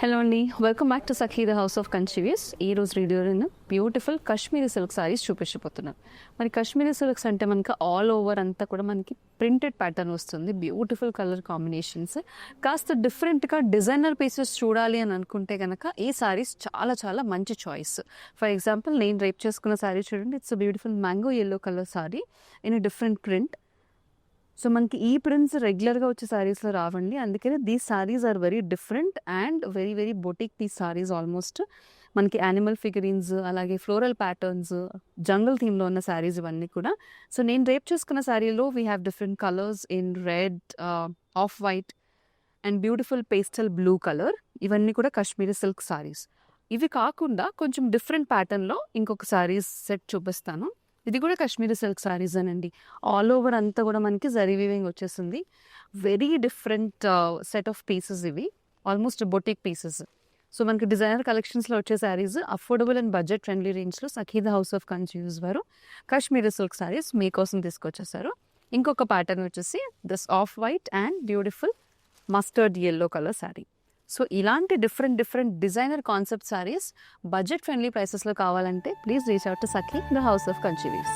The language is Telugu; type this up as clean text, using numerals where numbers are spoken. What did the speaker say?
హలో అండి, welcome back to Sakhi the house of Conscious. ఈ రోజు వీడియోలో బ్యూటిఫుల్ కాశ్మీరీ సిల్క్ సారీస్ చూపించబోతున్నాను. మరి కాశ్మీరీ సిల్క్స్ అంటే మనకి ఆల్ ఓవర్ అంతా కూడా మనకి ప్రింటెడ్ ప్యాటర్న్ వస్తుంది. బ్యూటిఫుల్ కలర్ కాంబినేషన్స్, కాస్త డిఫరెంట్గా డిజైనర్ పీసెస్ చూడాలి అని అనుకుంటే కనుక ఈ సారీస్ చాలా చాలా మంచి చాయిస్. ఫర్ ఎగ్జాంపుల్ నేను రేప్ చేసుకున్న సారీ చూడండి. It's beautiful mango yellow colour sari in different print. So మనకి ఈ ప్రింట్స్ రెగ్యులర్గా వచ్చే సారీస్లో రావండి, అందుకని these saris are very different and very very boutique piece saris. Almost మనకి యానిమల్ ఫిగరీన్స్, అలాగే ఫ్లోరల్ ప్యాటర్న్స్, జంగల్ థీమ్లో ఉన్న సారీస్ ఇవన్నీ కూడా. సో నేను రేప్ చేసుకున్న సారీలో we have different colours in red, off white and beautiful pastel blue colour. ఇవన్నీ కూడా కాశ్మీరీ సిల్క్ సారీస్. ఇవి కాకుండా కొంచెం డిఫరెంట్ ప్యాటర్న్లో ఇంకొక సారీస్ సెట్ చూపిస్తాను. ఇది కూడా కాశ్మీరీ సిల్క్ సారీస్ అనండి. ఆల్ ఓవర్ అంతా కూడా మనకి జరీ వీవింగ్ వచ్చేసింది. Very different set of pieces ఇవి, ఆల్మోస్ట్ బొటిక్ పీసెస్. సో మనకి డిజైనర్ కలెక్షన్స్లో వచ్చే saris affordable and budget friendly రేంజ్లో Sakhi the house of Conscious వారు కాశ్మీరీ సిల్క్ సారీస్ మీకోసం తీసుకొచ్చేసారు. ఇంకొక ప్యాటర్న్ వచ్చేసి this off white and beautiful mustard yellow colour sari. So ఇలాంటి different designer concept saris budget friendly ప్రైసెస్లో కావాలంటే please reach out to Sakhi the house of కన్షివియస్.